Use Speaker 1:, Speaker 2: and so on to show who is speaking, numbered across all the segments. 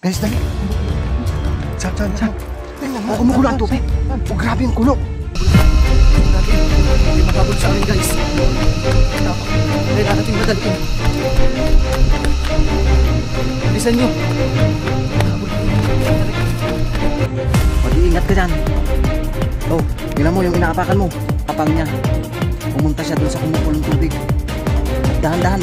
Speaker 1: Guys, dali. Saan? Tingnan mo, kumukulo ang tubig. Oh, grabe yung kulo. Hindi makabul sa amin, guys. Kailangan natin madaliin. Bilisan nyo. Mag-iingat ka dyan. Oh, tingnan mo yung inaapakan mo. Kapang niya. Pumunta siya dun sa kumukulong tubig. Dahan.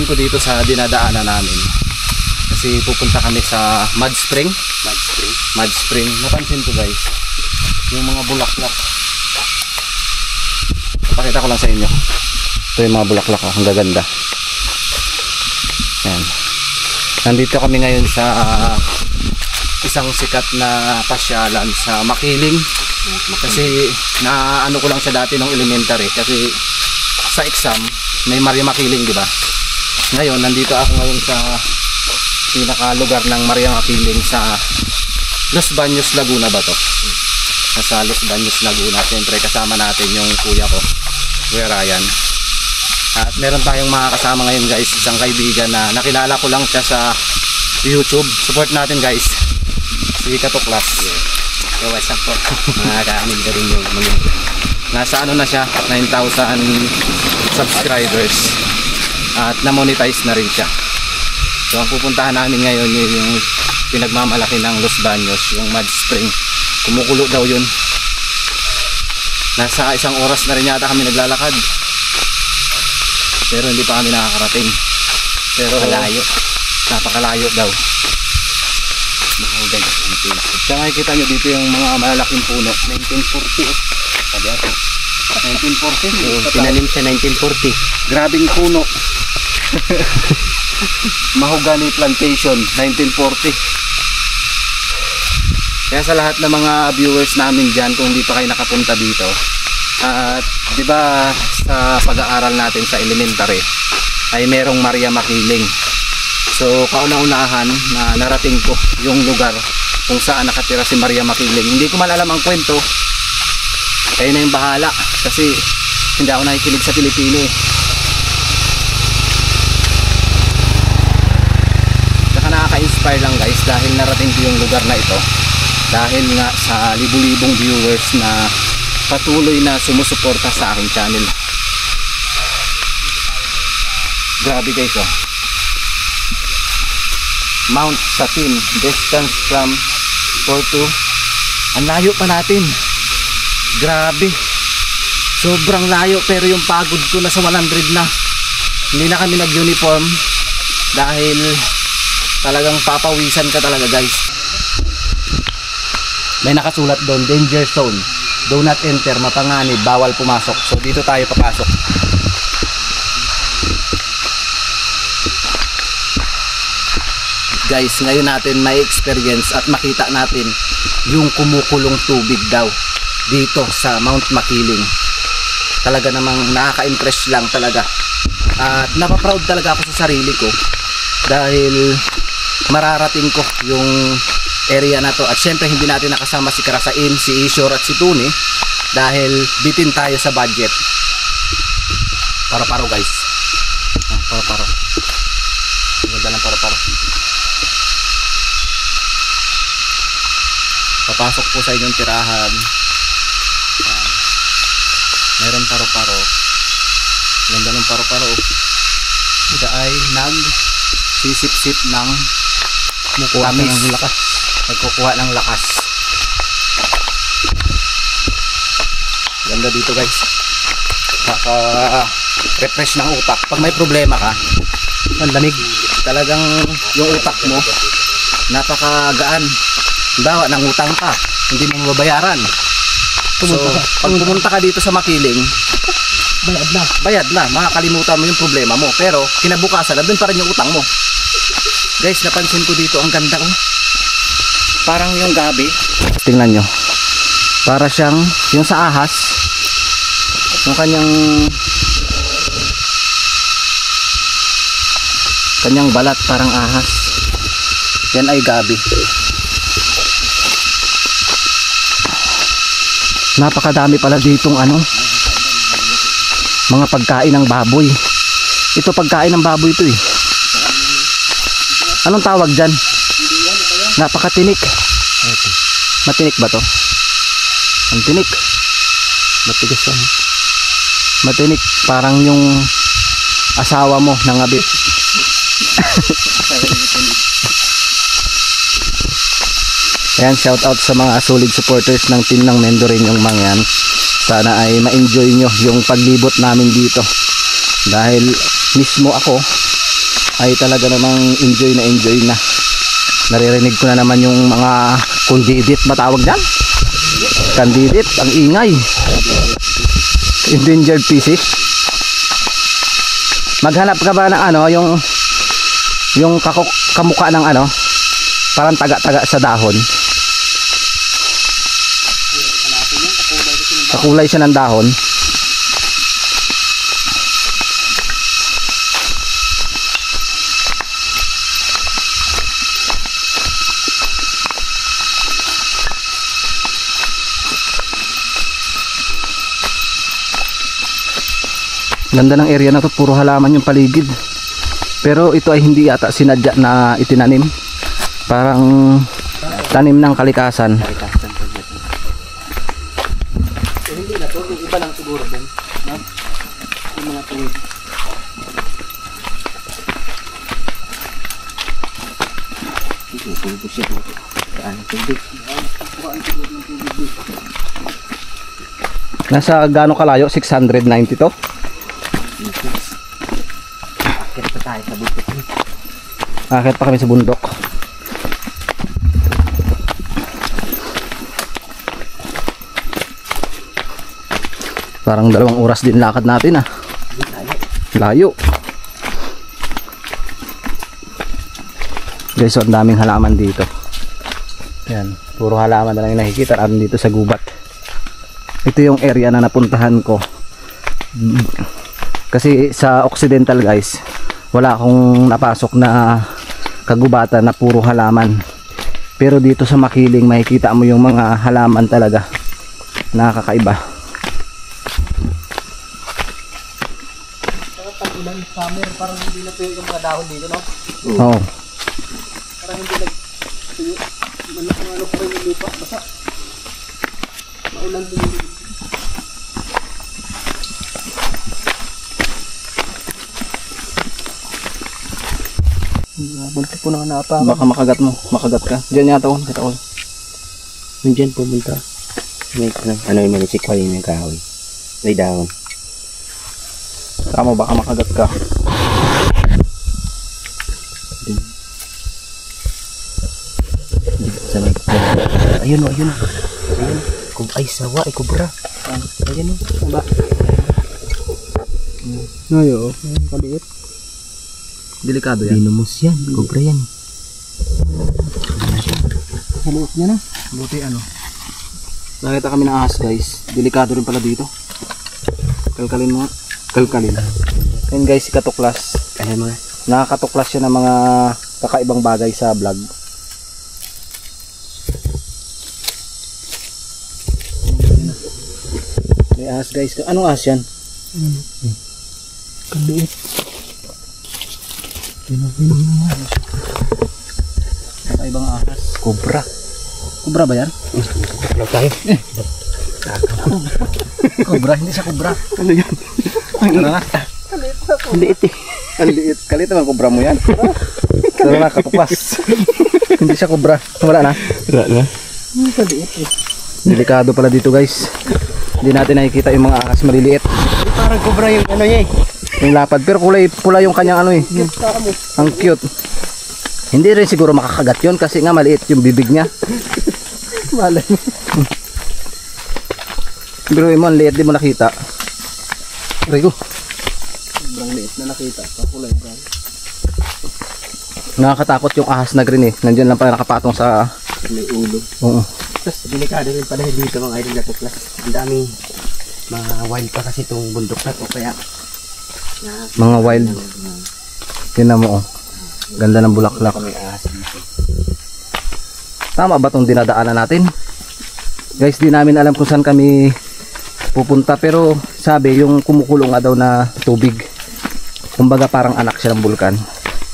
Speaker 2: Ko dito sa dinadaanan namin kasi pupunta kami sa Mud Spring. Napansin ko guys yung mga bulaklak, pakita ko lang sa inyo. Ito yung mga bulaklak, ang gaganda. Ayan. Nandito kami ngayon sa isang sikat na pasyalan sa Makiling kasi naano ko lang siya dati nung elementary kasi sa exam may Maria Makiling, di ba? Ngayon, nandito ako ngayon sa pinakalugar ng Maria Makiling sa Los Baños, Laguna ba to? Sa Los Baños, Laguna. Siyempre kasama natin yung kuya ko, Kuya Ryan. At meron tayong mga kasama ngayon guys, isang kaibigan na nakilala ko lang siya sa YouTube. Support natin guys, si Katuklas.
Speaker 3: Yo, what's up po? Mga kaamin ka rin yung mga
Speaker 2: nasa ano na siya, 9,000 subscribers. At na-monetize na rin siya. So ang pupuntahan namin ngayon yung pinagmamalaki ng Los Baños, yung Mud Spring. Kumukulo daw yun. Nasa 1 oras na rin yata kami naglalakad. Pero hindi pa kami nakakarating. Pero
Speaker 3: malayo.
Speaker 2: Napakalayo daw.
Speaker 3: Mahugad.
Speaker 2: Kaya makikita nyo dito yung mga malalaking puno.
Speaker 3: 1940. Sabi ako.
Speaker 2: 1940.
Speaker 3: So, tinanim siya 1940.
Speaker 2: Grabing puno. Mahogany Plantation 1940. Kaya sa lahat ng mga viewers namin dyan, kung hindi pa kayo nakapunta dito, at di ba sa pag-aaral natin sa elementary ay merong Maria Makiling. So kauna-unahan na narating ko yung lugar kung saan nakatira si Maria Makiling. Hindi ko malalam ang kwento, kayo na yung bahala kasi hindi ako nakikinig sa Pilipino eh. Nakaka-inspire lang guys dahil narating ko yung lugar na ito dahil nga sa libu-libong viewers na patuloy na sumusuporta sa aking channel. Grabe guys oh. Mount Satin, distance from Porto. Ang layo pa natin. Grabe. Sobrang layo pero yung pagod ko nasa 100 na. Hindi na kami nag-uniform dahil talagang papawisan ka talaga guys. May nakasulat doon, danger zone, do not enter, mapanganib, bawal pumasok. So dito tayo papasok. Guys, ngayon natin may experience at makita natin yung kumukulong tubig daw dito sa Mount Makiling. Talaga namang nakaka-impress lang talaga. At napaproud talaga ako sa sarili ko dahil mararating ko yung area na to. At syempre hindi natin nakasama si Karasain, si Ishor at si Tuni dahil bitin tayo sa budget. Paro-paro guys. Paro-paro. Ganda ng paro-paro. Papasok po sa inyong tirahan. Meron paro-paro. Ganda ng paro-paro. Ito ay sisip-sip ng tamis. Nagkukuha ng lakas. Ganda dito guys. Refresh ng utak. Pag may problema ka, ang lamig. Talagang yung utak mo, napakagaan. Halimbawa, nangutang ka, hindi mo mababayaran. So, pag pumunta ka dito sa Makiling, bayad na, makakalimutan mo yung problema mo. Pero, kinabukasan, nandun pa rin yung utang mo. Guys, napansin ko dito, ang ganda oh. Parang yung gabi. Tingnan nyo. Para siyang, yung sa ahas, yung kanyang balat parang ahas. Yan ay gabi. Napakadami pala ditong mga pagkain ng baboy. Ito pagkain ng baboy ito eh. Anong tawag dyan? Napakatinik. Matinik ba to? Ang tinik. Matigas yan. Matinik. Parang yung asawa mo nangabit. Ayan, shout out sa mga solid supporters ng team ng Mendorin yung mga yan. Sana ay ma-enjoy nyo yung paglibot namin dito. Dahil mismo ako ay talaga namang enjoy na. Naririnig ko na naman yung mga kundidit matawag dyan. Kandidit, ang ingay. Endangered species. Maghanap ka ba ng yung kamukha ng parang taga-taga sa dahon. Kakulay siya ng dahon. Ganda ng area na to, puro halaman yung paligid. Pero ito ay hindi yata sinadya na itinanim. Parang tanim ng kalikasan. Hindi na to, yung iba lang siguro din. Yung mga tuwid. Nasa gaano kalayo? 690 to? Akit pa kami sa bundok. Parang 2 oras din lakad natin layo. Guys, so ang daming halaman dito. Yan, puro halaman na lang yung nakikita natin dito sa gubat. Ito yung area na napuntahan ko. Kasi sa Occidental guys, wala akong napasok na kagubatan na puro halaman. Pero dito sa Makiling makikita mo yung mga halaman talaga nakakaiba. Pag-ulan, summer, parang hindi na tuyo yung mga dahon dito, no? Oo. Parang hindi nagtuyo. Ano pa rin yung lupa, basa. Maulan din dito. Bunti po na napa. Baka makagat mo, makagat ka. Diyan yata ako, kita ko.
Speaker 3: Diyan pumunta. May yung malisik pa rin yung kahoy. May dahon.
Speaker 2: Tama, baka makagat ka.
Speaker 3: Ayun o. Ay, sawa, ay kubra. Ayun o. Ba?
Speaker 2: Ayo, kaliit. Delikado yan.
Speaker 3: Binumus yan, kubra yan.
Speaker 2: Haluot niya na. Buti nakita kami ng ahas guys. Delikado rin pala dito. Kalkalin mo. Kalkalin. Ayun guys, si Katuklas.
Speaker 3: Ayan mga.
Speaker 2: Nakakatuklas siya ng mga kakaibang bagay sa vlog. May ahas guys. Anong ahas yan?
Speaker 3: Kaliit.
Speaker 2: Kakaibang ahas.
Speaker 3: Kubra.
Speaker 2: Kubra ba yan?
Speaker 3: Kubra tayo.
Speaker 2: Kubra, hindi siya kubra. Ano yan? Tara na.
Speaker 3: Kaliit eh.
Speaker 2: Ang liit. Kalit naman kubra mo yan. Tara na, Katuklas. Hindi siya kubra. Wala na.
Speaker 3: Wala na.
Speaker 2: Kaliit eh. Delikado pala dito guys. Hindi natin nakikita yung mga ahas maliliit.
Speaker 3: Parang cobra yung ano niya eh.
Speaker 2: Yung lapad. Pero kulay pula yung kanyang ano eh. Ang cute. Hindi rin siguro makakagat yun kasi nga maliit yung bibig niya.
Speaker 3: Malay.
Speaker 2: Pero mo, ang liit din mo nakita. Rico.
Speaker 3: Sobrang liit na nakita. Kulay brown.
Speaker 2: Nakakatakot yung ahas na green eh. Nandiyan lang pala nakapatong sa...
Speaker 3: May ulo.
Speaker 2: Oo.
Speaker 3: Tapos delikado rin pala dito mga idol na tuklas. Ang daming mga wild pa kasi itong bundok na to. Kaya
Speaker 2: Mga wild. Tingnan mo oh. Ganda ng bulaklak.
Speaker 3: may ahas dito.
Speaker 2: Tama ba itong dinadaanan natin? Guys, di namin alam kung saan kami pupunta. Pero sabi, yung kumukulong nga daw na tubig. Kumbaga parang anak siya ng bulkan.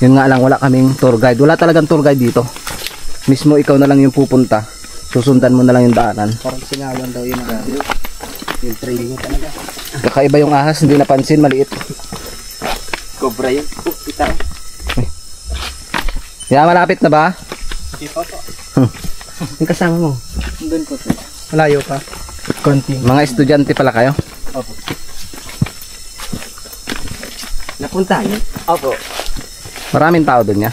Speaker 2: Yun nga lang, wala kaming tour guide. Wala talagang tour guide dito. Mismo ikaw na lang yung pupunta. Susundan mo na lang yung daanan.
Speaker 3: Parang singawan daw yun ang yung training mo talaga.
Speaker 2: Kakaiba yung ahas, hindi napansin, maliit.
Speaker 3: Cobra yun. Kita.
Speaker 2: Yeah, malapit na ba?
Speaker 3: Hindi pa po. Yung kasama mo. Doon po.
Speaker 2: Malayo pa.
Speaker 3: Konti.
Speaker 2: Mga estudyante pala kayo?
Speaker 3: Opo. Napunta yun? Opo.
Speaker 2: Maraming tao doon niya.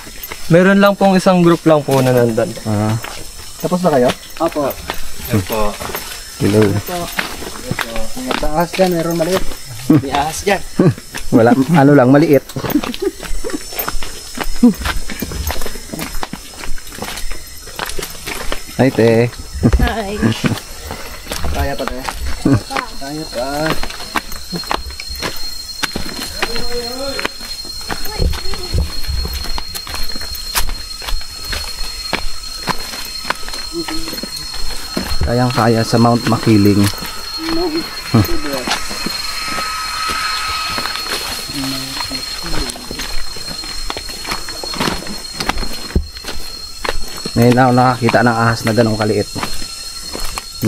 Speaker 4: Meron lang pong isang group lang po na nandun.
Speaker 2: Tapos na kayo?
Speaker 3: Opo. Opo.
Speaker 2: Hello.
Speaker 3: May ahas dyan, meron maliit. May ahas dyan.
Speaker 2: Wala, ano lang, maliit. Ay, te.
Speaker 5: Hi.
Speaker 3: Kaya pa tayo. Kaya pa.
Speaker 2: Kayang-kaya sa Mount Makiling. Ngayon ako nakakita ng ahas na ganong kaliit.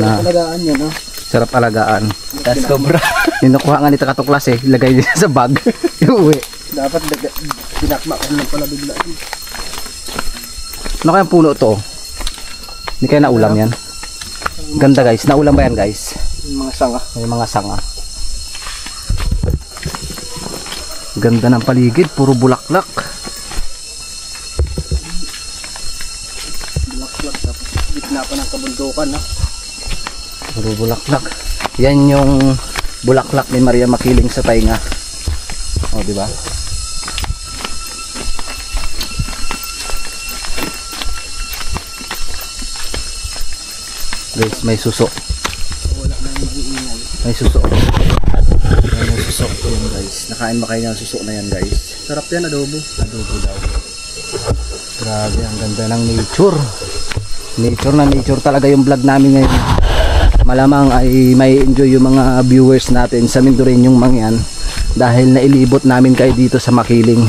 Speaker 2: Na
Speaker 3: Alagaan yun, no?
Speaker 2: sarap alagaan.
Speaker 3: Tas cobra.
Speaker 2: Ninukuha nga nito katuklas eh. Ilagay niya sa bag. Iuwi.
Speaker 3: Dapat sinakma ko lang pala bigla.
Speaker 2: Ano kayang puno to? Hindi kaya naulam yan? Ganda guys. Naulam ba yan guys?
Speaker 3: Yung mga sanga.
Speaker 2: May mga sanga. Ganda ng paligid. Puro bulaklak.
Speaker 3: Bulaklak. Tapos gitna pa ng kabundukan, no?
Speaker 2: Puro bulaklak. Yan yung bulaklak ni Maria Makiling sa tainga. O, di ba? Guys, may suso.
Speaker 3: Wala na yung iingay.
Speaker 2: May suso. Ayan, may suso. Yan guys. Nakain ba kayo ng suso na yan guys?
Speaker 3: Sarap yan, adobo.
Speaker 2: Adobo daw. Grabe, ang ganda ng nature. Nature na nature talaga yung vlog namin ngayon. Malamang ay may enjoy yung mga viewers natin sa Mindoreñong Mangyan dahil nailibot namin kayo dito sa Makiling.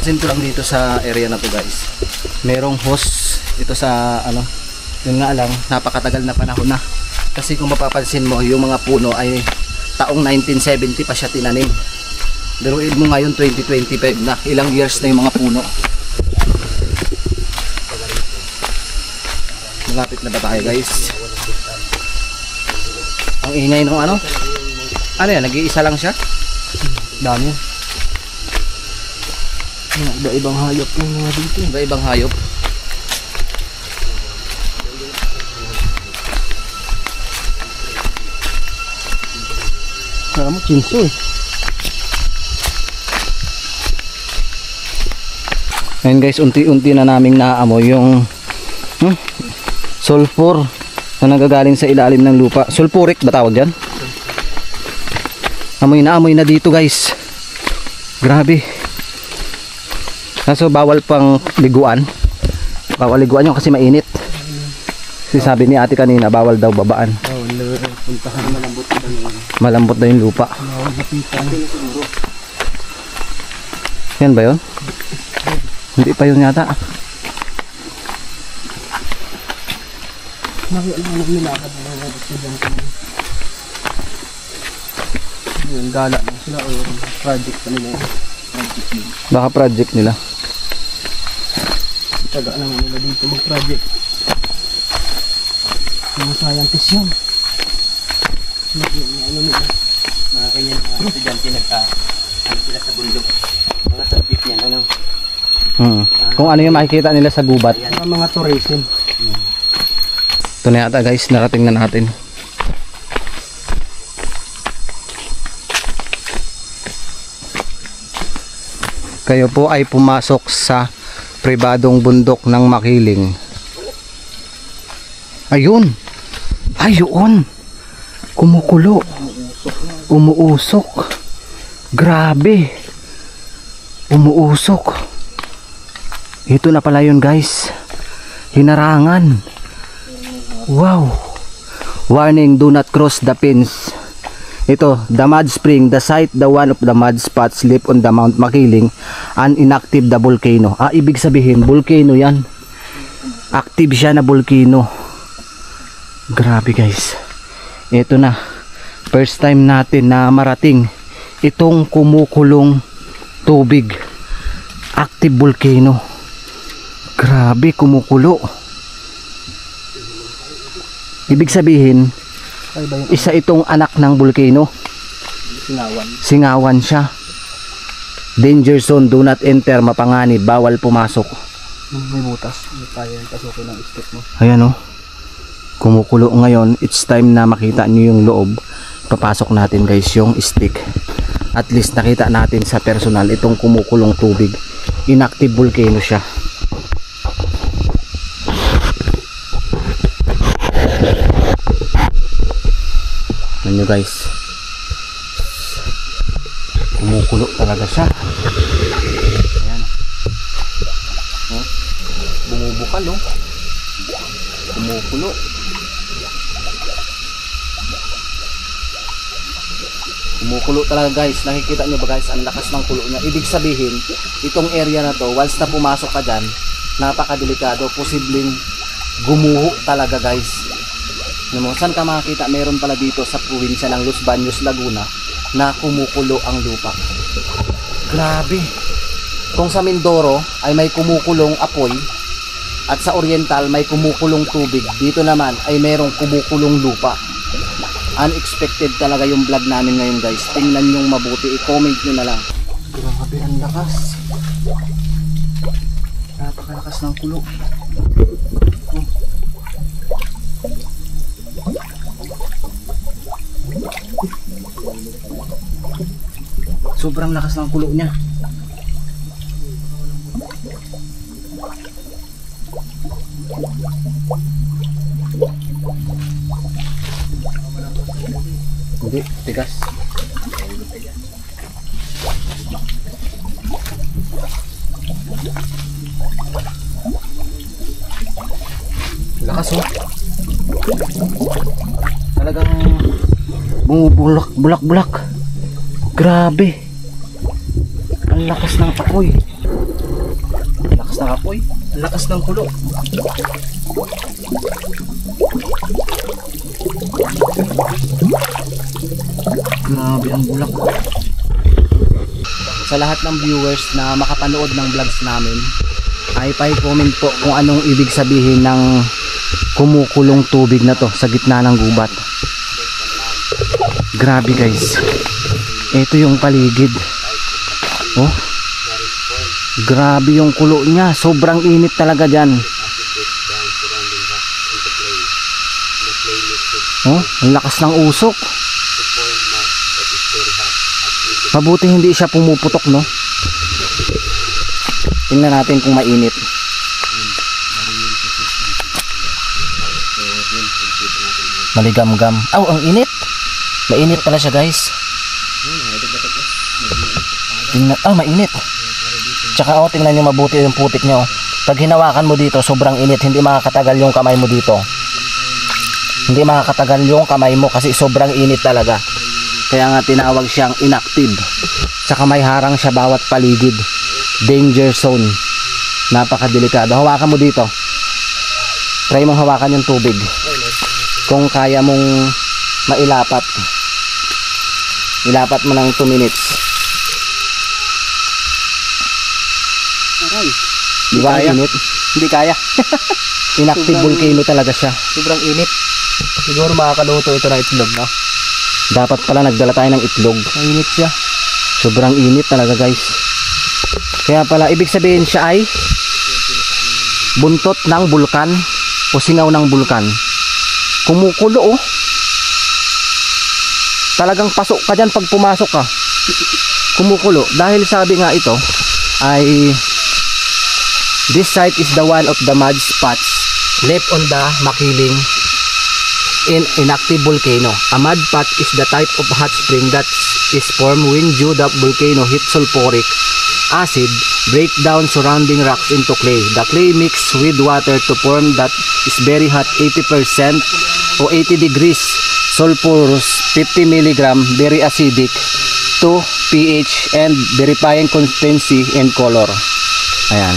Speaker 2: Sinto lang dito sa area na to guys. Merong hose ito sa ano. Yun nga lang, napakatagal na panahon na. Kasi kung mapapansin mo, yung mga puno ay taong 1970 pa siya tinanim. Biruin mo ngayon 2025 na. Ilang years na yung mga puno. Malapit na ba tayo guys? Ang ingay ng ano? Ano yan? Nag-iisa lang siya? Dami yan.
Speaker 3: Iba-ibang hayop yung mga dito.
Speaker 2: Iba-ibang hayop.
Speaker 3: Kaya mo, chinso eh.
Speaker 2: Ngayon guys, unti-unti na naming naaamoy yung sulfur na nagagaling sa ilalim ng lupa. Sulfuric ba tawag dyan? Amoy na dito guys. Grabe. Kaso bawal pang liguan. Bawal liguan yun kasi mainit. Kasi sabi ni ate kanina, bawal daw babaan.
Speaker 3: Puntahan malambot na yun.
Speaker 2: Malambot na yung lupa. Yan ba yun? Hindi pa yun yata.
Speaker 3: Nilakad na mga estudyante. Yung gala na sila o project pa nila.
Speaker 2: Baka project nila.
Speaker 3: Taga naman nila dito mag-project. Mga scientist yun. Ano nila? Mga ganyan, mga estudyante ano sila sa bundok. Mga subject yan, ano?
Speaker 2: Kung ano yung makikita nila sa gubat.
Speaker 3: Mga tourism.
Speaker 2: Ito na yata guys, narating na natin. Kayo po ay pumasok sa pribadong bundok ng Makiling. Ayun. Ayun. Kumukulo. Umuusok. Grabe. Umuusok. Ito na pala yun guys. Hinarangan. Wow. Warning, do not cross the pins. Ito, the mud spring, the site, the one of the mud spots left on the Mount Makiling, an inactive the volcano. Ibig sabihin, volcano yan. Active siya na volcano. Grabe guys. Ito na. First time natin na marating itong kumukulong tubig. Active volcano. Grabe, kumukulo. Ibig sabihin, isa itong anak ng volcano. Singawan siya. Danger zone, do not enter, mapanganib, bawal pumasok.
Speaker 3: May butas. May kaya yung pasukin ng stick mo.
Speaker 2: Ayan o. Kumukulo ngayon. It's time na makita nyo yung loob. Papasok natin guys yung stick. At least nakita natin sa personal itong kumukulong tubig. Inactive volcano siya. Nyo guys, kumukulo talaga siya. Ayan. Bumubukal oh. Kumukulo. Kumukulo talaga guys. Nakikita nyo ba guys, ang lakas ng kulo niya. Ibig sabihin, itong area na to, once na pumasok ka dyan, napakadelikado, posibleng gumuho talaga guys. Saan ka makakita? Meron pala dito sa probinsya ng Los Baños, Laguna na kumukulo ang lupa. Grabe. Kung sa Mindoro ay may kumukulong apoy at sa Oriental may kumukulong tubig, dito naman ay merong kumukulong lupa. Unexpected talaga yung vlog namin ngayon guys. Tingnan nyo mabuti, i-comment nyo na lang. Grabe ang lakas. Napakalakas ng kulo. Sobrang lakas ng kulo niya. Hindi, tigas. Lakas oh. Talagang bumubulak-bulak. Grabe. Ang lakas ng apoy. Ang lakas ng apoy. Ang lakas ng kulo. Grabe ang bulak. Sa lahat ng viewers na makapanood ng vlogs namin, ay pa-comment po kung anong ibig sabihin ng kumukulong tubig na to sa gitna ng gubat. Grabe guys. Ito yung paligid. Oh. Grabe yung kulo niya. Sobrang init talaga dyan. Oh, ang lakas ng usok. Mabuti hindi siya pumuputok, no? Tingnan natin kung mainit. Maligam-gam. Oh, ang init. Mainit pala siya, guys. Tingnan, mainit. Tsaka tingnan nyo mabuti yung putik nyo. Pag hinawakan mo dito, sobrang init. Hindi makakatagal yung kamay mo dito. Hindi makakatagal yung kamay mo kasi sobrang init talaga. Kaya nga tinawag siyang inactive. Tsaka may harang siya bawat paligid. Danger zone. Napakadelikado. Hawakan mo dito. Try mong hawakan yung tubig. Kung kaya mong mailapat. Ilapat mo ng 2 minutes.
Speaker 3: Aray.
Speaker 2: Di ba ang init?
Speaker 3: Hindi kaya.
Speaker 2: Inactive volcano talaga siya.
Speaker 3: Sobrang init. Siguro makakaluto ito na itlog, no?
Speaker 2: Dapat pala nagdala tayo ng itlog.
Speaker 3: Mainit siya.
Speaker 2: Sobrang init talaga guys. Kaya pala ibig sabihin siya ay buntot ng bulkan o singaw ng bulkan. Kumukulo oh. Talagang pasok ka dyan pag pumasok ka. Kumukulo. Dahil sabi nga ito ay this site is the one of the mud spots left on the Makiling inactive volcano. A mud pot is the type of hot spring that is formed when the volcano hit sulfuric acid break down surrounding rocks into clay. The clay mixed with water to form that is very hot 80% o 80 degrees sulfurous 50 mg very acidic to pH and verifying consistency and color. Ayan.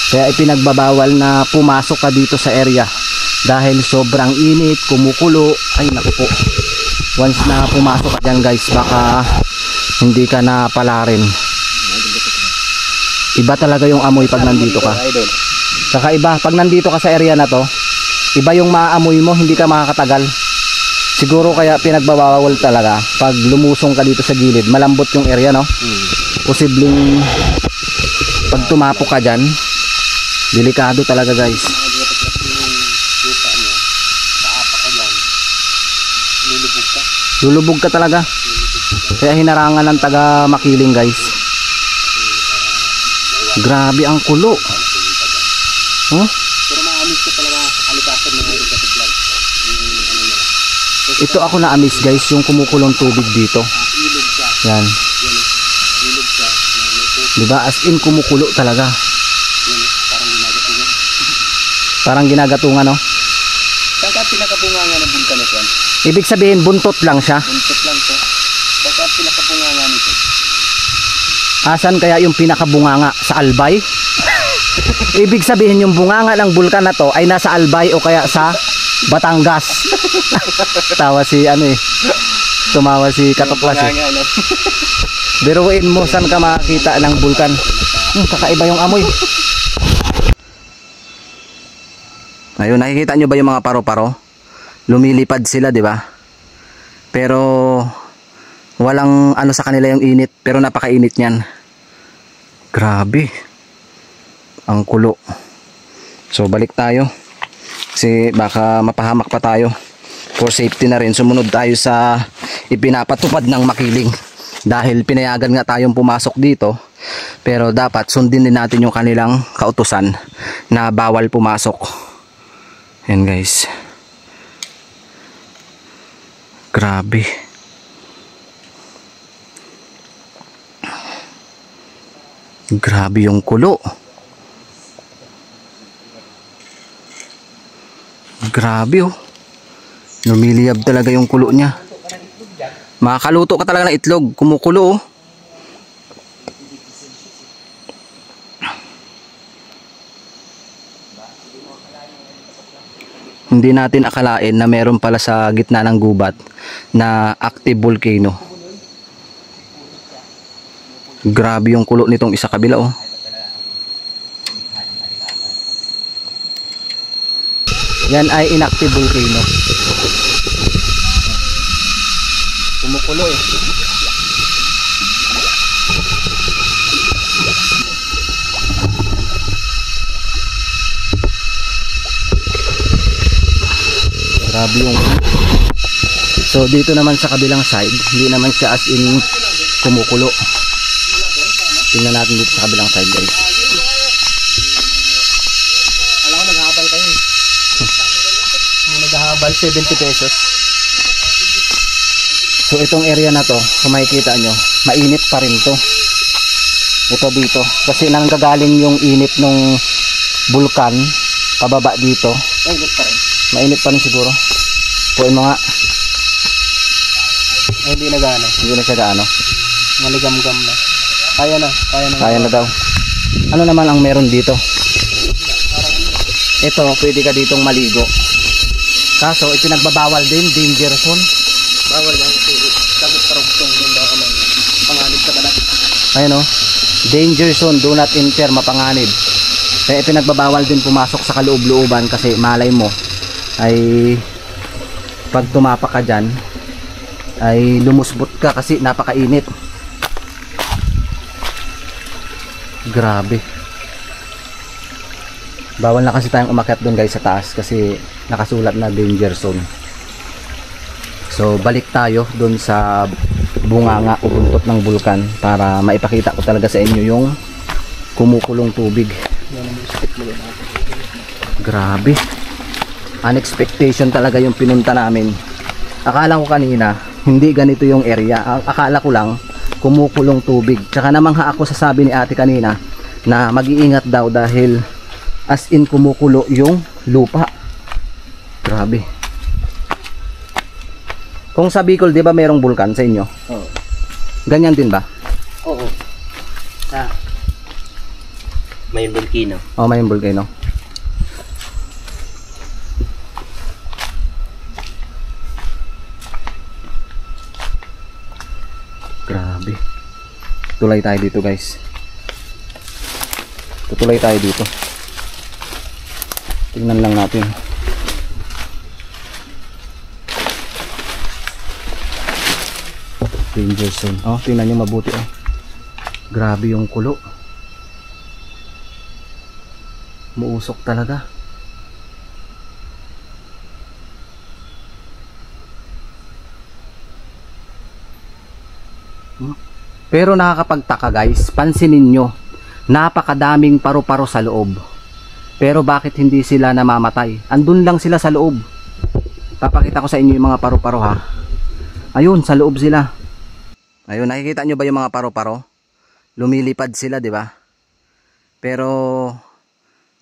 Speaker 2: Kaya ipinagbabawal na pumasok ka dito sa area dahil sobrang init, kumukulo. Ay naku po. Once na pumasok ka dyan guys, baka hindi ka na palarin. Iba talaga yung amoy pag nandito ka. Saka iba, pag nandito ka sa area na to, iba yung maamoy mo, hindi ka makakatagal. Siguro kaya pinagbabawal talaga pag lumusong ka dito sa gilid. Malambot yung area, no? Posibleng pag tumapok ka dyan, delikado talaga guys. Lulubog ka talaga. Kaya hinarangan ng taga Makiling guys. Grabe ang kulo. Huh?
Speaker 3: Pero maamis ko talaga sa kalikasan ng ating katiplan.
Speaker 2: Ito ako na-amaze guys, yung kumukulong tubig dito.
Speaker 3: Ilog siya.
Speaker 2: Yan.
Speaker 3: Ilog siya.
Speaker 2: Diba? As in kumukulo talaga.
Speaker 3: Parang ginagatungan.
Speaker 2: Parang ginagatungan, no?
Speaker 3: Saan ka pinakabunganga ng bulkan ito?
Speaker 2: Ibig sabihin buntot lang siya.
Speaker 3: Buntot lang to. Saan ka pinakabunganga nito?
Speaker 2: Asan kaya yung pinakabunganga? Sa Albay? Ibig sabihin yung bunganga ng bulkan na to ay nasa Albay o kaya sa Batangas. Tawa si ano eh. Tumawa si Katoklas eh.
Speaker 3: Bunganga, no?
Speaker 2: Biruin mo saan ka makakita ng bulkan. Kakaiba yung amoy. Ayun, nakikita nyo ba yung mga paro-paro? Lumilipad sila, di ba? Pero walang ano sa kanila yung init, pero napakainit niyan. Grabe. Ang kulo. So balik tayo. Kasi baka mapahamak pa tayo. For safety na rin, sumunod tayo sa ipinapatupad ng Makiling. Dahil pinayagan nga tayong pumasok dito, pero dapat sundin din natin yung kanilang kautusan na bawal pumasok. Yan guys. Grabe. Grabe yung kulo. Grabe oh. Lumiliyab talaga yung kulo niya. Makakaluto ka talaga ng itlog. Kumukulo oh. Hindi natin akalain na meron pala sa gitna ng gubat na active volcano. Grabe yung kulo nitong isa kabila oh. Yan ay inactive volcano. Kumukulo eh. Grabe yung. So dito naman sa kabilang side, hindi naman siya as in kumukulo. Tingnan natin dito sa kabilang side guys.
Speaker 3: Alam ko naghahabal kayo eh. Naghahabal 70 pesos.
Speaker 2: So itong area na to, kung makikita nyo, mainit pa rin to. Ito dito. Kasi nanggagaling yung init ng bulkan pababa dito.
Speaker 3: Mainit pa rin.
Speaker 2: Mainit pa rin siguro. Puin mo nga.
Speaker 3: Ay, hindi na gaano.
Speaker 2: Hindi na siya gaano.
Speaker 3: Maligam-gam na. Kaya na.
Speaker 2: Kaya na daw. Ano naman ang meron dito? Ito, pwede ka ditong maligo. Kaso, ipinagbabawal din, danger zone.
Speaker 3: Bawal lang kasi sagot parugtong yung baka may panganib sa balat.
Speaker 2: Ayun o. danger zone, do not enter, mapanganib. Kaya pinagbabawal din pumasok sa kaloob-looban kasi malay mo ay pag tumapak ka dyan ay lumusbot ka kasi napakainit. Grabe. Bawal na kasi tayong umakyat doon guys sa taas kasi nakasulat na danger zone. So balik tayo doon sa bunganga o buntot ng bulkan para maipakita ko talaga sa inyo yung kumukulong tubig. Grabe. Unexpectation talaga yung pinunta namin. Akala ko kanina hindi ganito yung area. Akala ko lang kumukulong tubig. Tsaka namangha ako sa sabi ni ate kanina na mag-iingat daw dahil as in kumukulo yung lupa. Grabe. Kung sa Bicol, di ba mayroong bulkan sa inyo?
Speaker 3: Oo.
Speaker 2: Ganyan din ba?
Speaker 3: Oo. May volcano.
Speaker 2: O, may bulkan, no? Grabe. Tulay tayo dito, guys. Tutulay tayo dito. Tingnan lang natin. Danger zone. Oh, tingnan nyo mabuti, oh. Grabe yung kulo. Muusok talaga. Pero nakakapagtaka guys, pansinin nyo, napakadaming paru-paro sa loob. Pero bakit hindi sila namamatay? Andun lang sila sa loob. Papakita ko sa inyo yung mga paru-paro ha. Ayun, sa loob sila. Ayun, nakikita nyo ba yung mga paru-paro? Lumilipad sila, di ba? Pero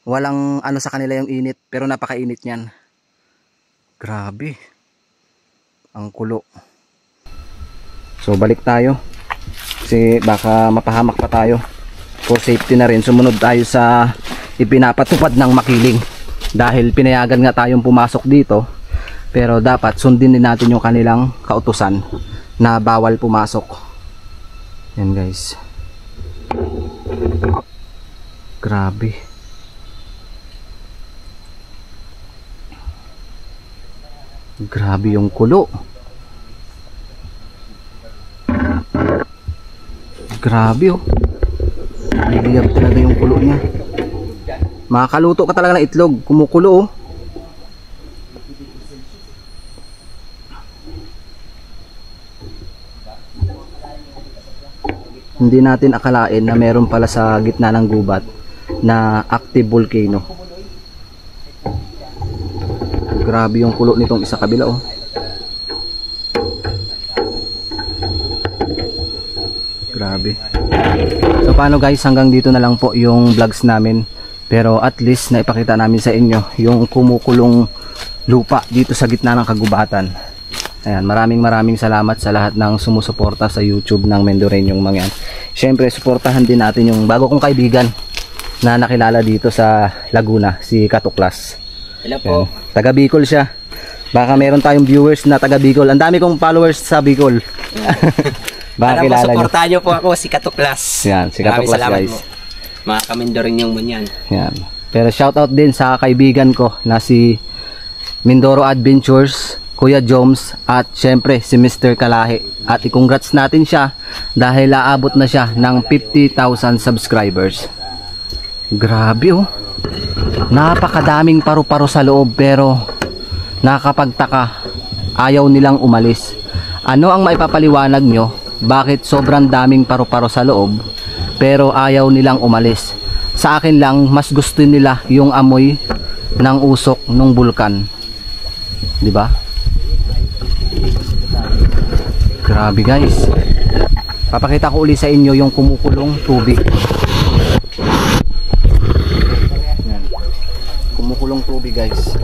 Speaker 2: walang ano sa kanila yung init, pero napakainit niyan. Grabe. Ang kulo. So balik tayo. Kasi baka mapahamak pa tayo. For safety na rin, sumunod tayo sa ipinapatupad ng makiling. Dahil pinayagan nga tayong pumasok dito, pero dapat sundin din natin yung kanilang kautusan na bawal pumasok. Yan guys. Grabe. Grabe yung kulo. Grabe oh. Niliyab talaga yung kulo niya. Makakaluto ka talaga ng itlog. Kumukulo oh. Hindi natin akalain na meron pala sa gitna ng gubat na active volcano. Grabe yung kulo nitong isa kabila oh. Grabe. So paano guys, hanggang dito na lang po yung vlogs namin. Pero at least naipakita namin sa inyo yung kumukulong lupa dito sa gitna ng kagubatan. Ayan, maraming salamat sa lahat ng sumusuporta sa YouTube ng Mendoreñong mga yan. Siyempre, suportahan din natin yung bago kong kaibigan na nakilala dito sa Laguna, si Katuklas.
Speaker 3: Hello po.
Speaker 2: Taga Bicol siya. Baka meron tayong viewers na taga Bicol. Ang dami kong followers sa Bicol. Baka kilala nyo.
Speaker 3: Suportahan nyo po ako, si Katuklas.
Speaker 2: Yan, si Katuklas guys.
Speaker 3: Po. Mga Kamendoreñong manyan.
Speaker 2: Yan. Pero shoutout din sa kaibigan ko na si Mindoro Adventures, Kuya Joms, at syempre si Mr. Kalahi. At i-congrats natin siya dahil aabot na siya ng 50,000 subscribers. Grabe oh. Napakadaming paru-paro sa loob pero nakakapagtaka, ayaw nilang umalis. Ano ang maipapaliwanag nyo? Bakit sobrang daming paru-paro sa loob pero ayaw nilang umalis? Sa akin lang, mas gusto nila yung amoy ng usok ng bulkan. 'Di ba? Grabe guys. Papakita ko uli sa inyo yung kumukulong tubig. Yan. Kumukulong tubig guys.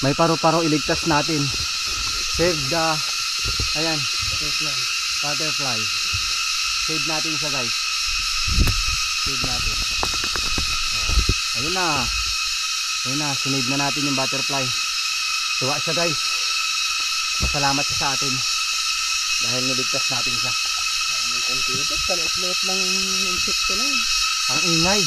Speaker 2: May paru-paro, iligtas natin. Save the Ayan. Butterfly. Save natin siya guys. Save natin. Oh, ayun na. Ayun na. Sinave na natin yung butterfly. Tuwa siya guys. Pasalamat siya sa atin. Dahil niligtas natin siya.
Speaker 3: Ang computer, kalit-lit lang insekto na yun.
Speaker 2: Ang ingay.